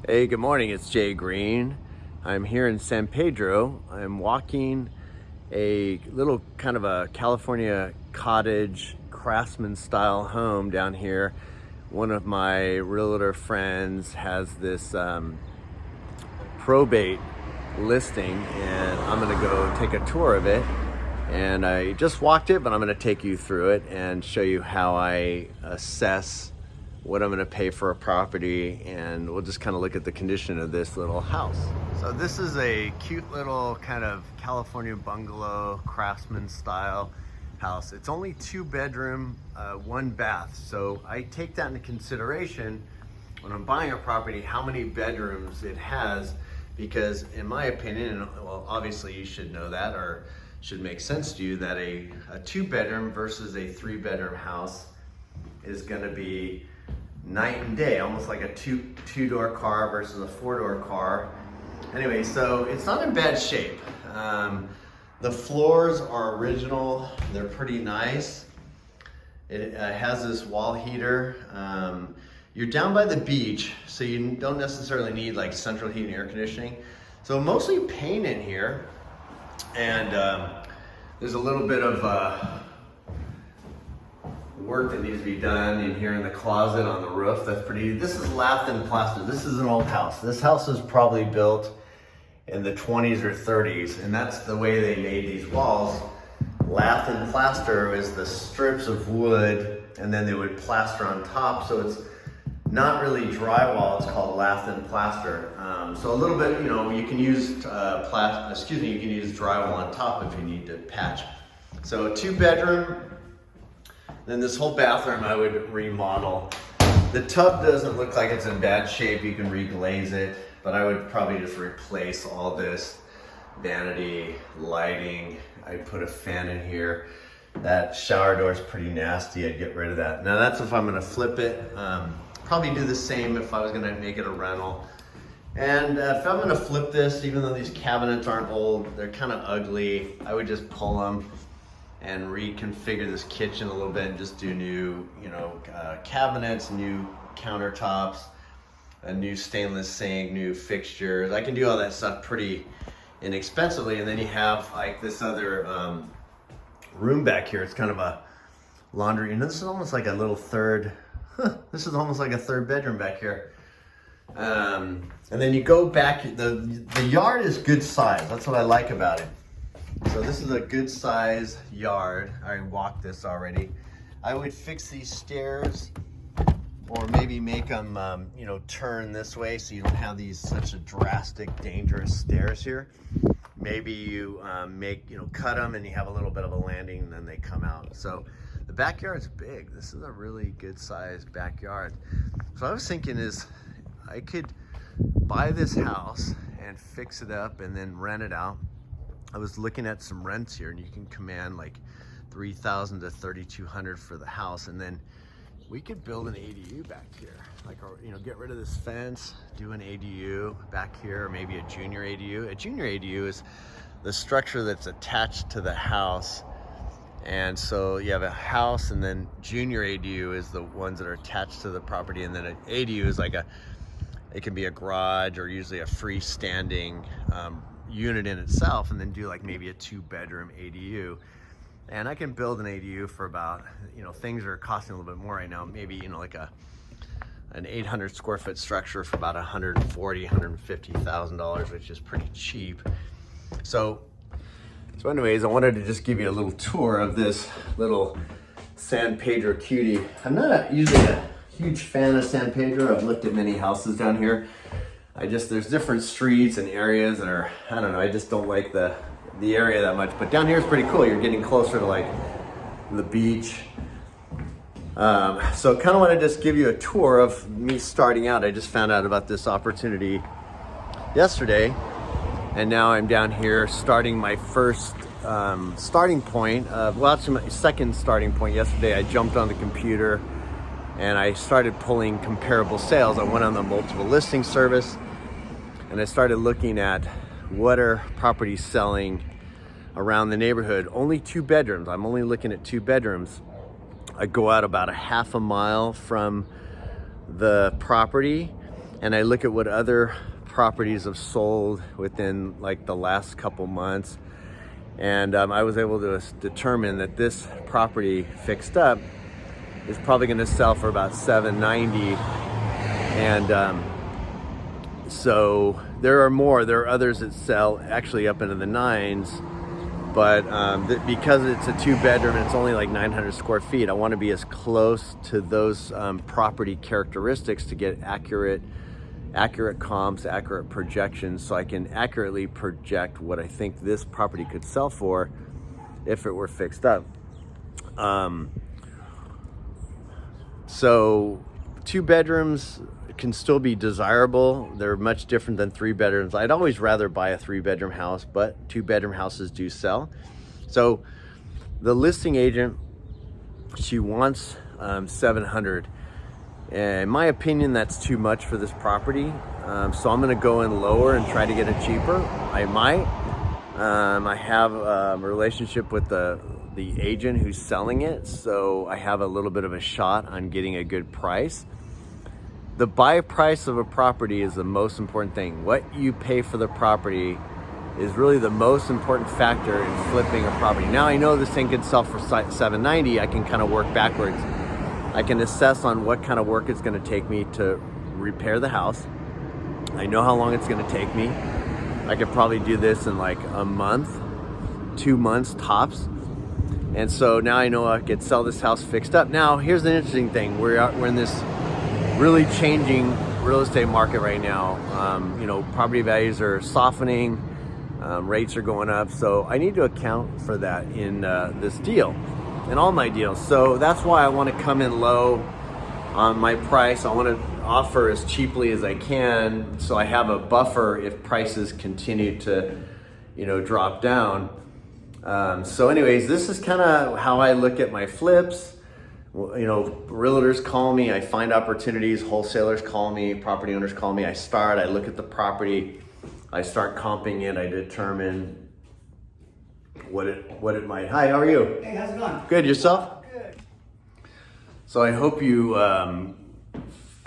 Hey, good morning. It's Jay Green. I'm here in San Pedro. I'm walking a little kind of a California cottage craftsman style home down here. One of my realtor friends has this probate listing, and I'm gonna go take a tour of it. And I just walked it, but I'm gonna take you through it and show you how I assess what I'm gonna pay for a property, and we'll just kind of look at the condition of this little house. So this is a cute little kind of California bungalow, craftsman style house. It's only 2 bedroom, 1 bath. So I take that into consideration when I'm buying a property, how many bedrooms it has, because in my opinion, and well, obviously you should know that, or should make sense to you, that a 2 bedroom versus a 3 bedroom house is gonna be night and day, almost like a two-door car versus a 4-door car. Anyway, so it's not in bad shape. The floors are original, they're pretty nice. It has this wall heater. You're down by the beach, so you don't necessarily need like central heat and air conditioning. So mostly paint in here, and there's a little bit of work that needs to be done in here in the closet on the roof. That's pretty. This is lath and plaster. This is an old house. This house was probably built in the 20s or 30s, and that's the way they made these walls. Lath and plaster is the strips of wood, and then they would plaster on top, so it's not really drywall. It's called lath and plaster. So a little bit, you can use you can use drywall on top if you need to patch. So a 2 bedroom. Then this whole bathroom I would remodel. The tub doesn't look like it's in bad shape. You can reglaze it, but I would probably just replace all this vanity, lighting. I'd put a fan in here. That shower door is pretty nasty. I'd get rid of that. Now that's if I'm gonna flip it. Probably do the same if I was gonna make it a rental. And if I'm gonna flip this, even though these cabinets aren't old, they're kind of ugly, I would just pull them and reconfigure this kitchen a little bit and just do new, cabinets, new countertops, a new stainless sink, new fixtures. I can do all that stuff pretty inexpensively. And then you have like this other room back here. It's kind of a laundry, and this is almost like a little this is almost like a 3rd bedroom back here. And then you go back, the yard is good size. That's what I like about it. So this is a good size yard. I walked this already. I would fix these stairs, or maybe make them, turn this way so you don't have these such a drastic, dangerous stairs here. Maybe you cut them and you have a little bit of a landing and then they come out. So the backyard's big. This is a really good sized backyard. So I was thinking is I could buy this house and fix it up and then rent it out. I was looking at some rents here, and you can command like $3,000 to $3,200 for the house, and then we could build an ADU back here. Like, get rid of this fence, do an ADU back here, or maybe a junior ADU. A junior ADU is the structure that's attached to the house, and so you have a house, and then junior ADU is the ones that are attached to the property, and then an ADU is like it can be a garage or usually a freestanding unit in itself, and then do like maybe a 2-bedroom ADU. And I can build an ADU for about, things are costing a little bit more right now, maybe like an 800 square foot structure for about $150,000, which is pretty cheap. So anyways, I wanted to just give you a little tour of this little San Pedro cutie. I'm not usually a huge fan of San Pedro. I've looked at many houses down here. There's different streets and areas that are, I don't know, I just don't like the area that much. But down here is pretty cool. You're getting closer to like the beach. So kind of want to just give you a tour of me starting out. I just found out about this opportunity yesterday, and now I'm down here starting my first starting point. Actually my second starting point. Yesterday I jumped on the computer and I started pulling comparable sales. I went on the multiple listing service and I started looking at what are properties selling around the neighborhood. Only 2 bedrooms. I'm only looking at 2 bedrooms. I go out about a half a mile from the property and I look at what other properties have sold within like the last couple months, and I was able to determine that this property fixed up is probably going to sell for about $790, and so there are others that sell actually up into the nines, but because it's a 2-bedroom and it's only like 900 square feet, I want to be as close to those property characteristics to get accurate comps, accurate projections, so I can accurately project what I think this property could sell for if it were fixed up. So 2 bedrooms can still be desirable. They're much different than 3 bedrooms. I'd always rather buy a 3-bedroom house, but 2-bedroom houses do sell. So the listing agent, she wants $700. In my opinion, that's too much for this property. So I'm gonna go in lower and try to get it cheaper. I might. I have a relationship with the agent who's selling it, so I have a little bit of a shot on getting a good price. The buy price of a property is the most important thing. What you pay for the property is really the most important factor in flipping a property. Now I know this thing could sell for $790. I can kind of work backwards. I can assess on what kind of work it's going to take me to repair the house. I know how long it's going to take me. I could probably do this in like a month, 2 months tops. And so now I know I could sell this house fixed up. Now here's the interesting thing. We're in this really changing real estate market right now. Property values are softening, rates are going up. So I need to account for that in this deal, in all my deals. So that's why I want to come in low on my price. I want to offer as cheaply as I can, so I have a buffer if prices continue to, drop down. So anyways, this is kind of how I look at my flips. Realtors call me, I find opportunities, wholesalers call me, property owners call me. I look at the property, I start comping it, I determine what it might. Hi, how are you? Hey, how's it going? Good, yourself? Good. So I hope you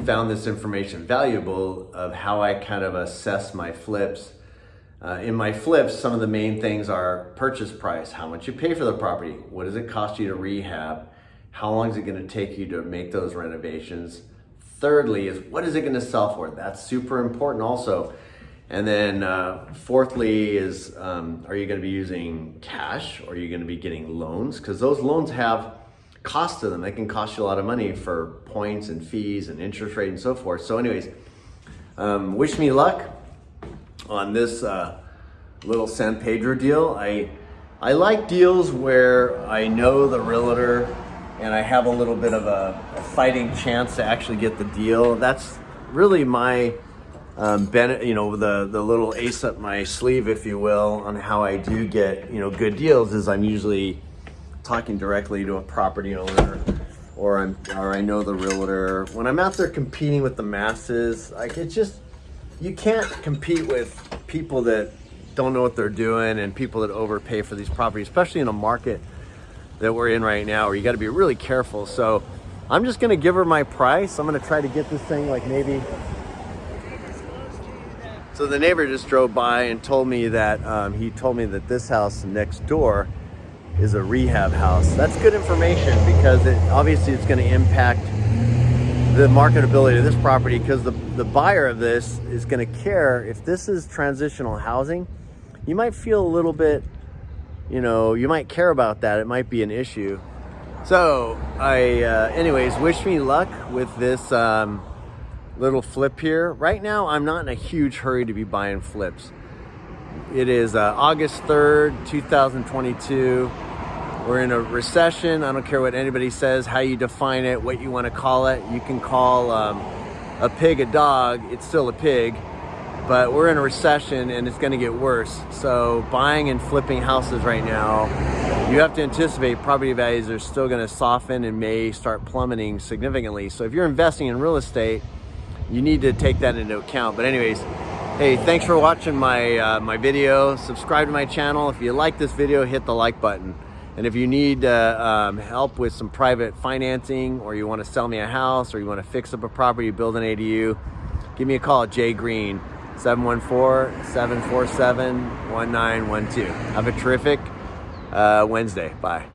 found this information valuable of how I kind of assess my flips. In my flips, some of the main things are purchase price, how much you pay for the property, what does it cost you to rehab, how long is it going to take you to make those renovations. Thirdly is, what is it going to sell for? That's super important also. And then fourthly is, are you going to be using cash, or are you going to be getting loans? Because those loans have cost to them. They can cost you a lot of money for points and fees and interest rate and so forth. So anyways, wish me luck on this little San Pedro deal. I like deals where I know the realtor and I have a little bit of a fighting chance to actually get the deal. That's really my the little ace up my sleeve, if you will, on how I do get good deals. Is I'm usually talking directly to a property owner, or I know the realtor. When I'm out there competing with the masses, you can't compete with people that don't know what they're doing and people that overpay for these properties, especially in a market that we're in right now, where you got to be really careful. So I'm just going to give her my price. I'm going to try to get this thing like maybe. So the neighbor just drove by and told me that this house next door is a rehab house. That's good information, because obviously it's going to impact the marketability of this property, because the buyer of this is going to care. If this is transitional housing, you might feel a little bit, you might care about that. It might be an issue. So anyways, wish me luck with this little flip here. Right now, I'm not in a huge hurry to be buying flips. It is August 3rd, 2022. We're in a recession. I don't care what anybody says, how you define it, what you want to call it. You can call a pig a dog. It's still a pig. But we're in a recession, and it's going to get worse. So buying and flipping houses right now, you have to anticipate property values are still going to soften and may start plummeting significantly. So if you're investing in real estate, you need to take that into account. But anyways, hey, thanks for watching my video. Subscribe to my channel. If you like this video, hit the like button. And if you need help with some private financing, or you want to sell me a house, or you want to fix up a property, build an ADU, give me a call, Jay Green, 714-747-1912. Have a terrific Wednesday. Bye.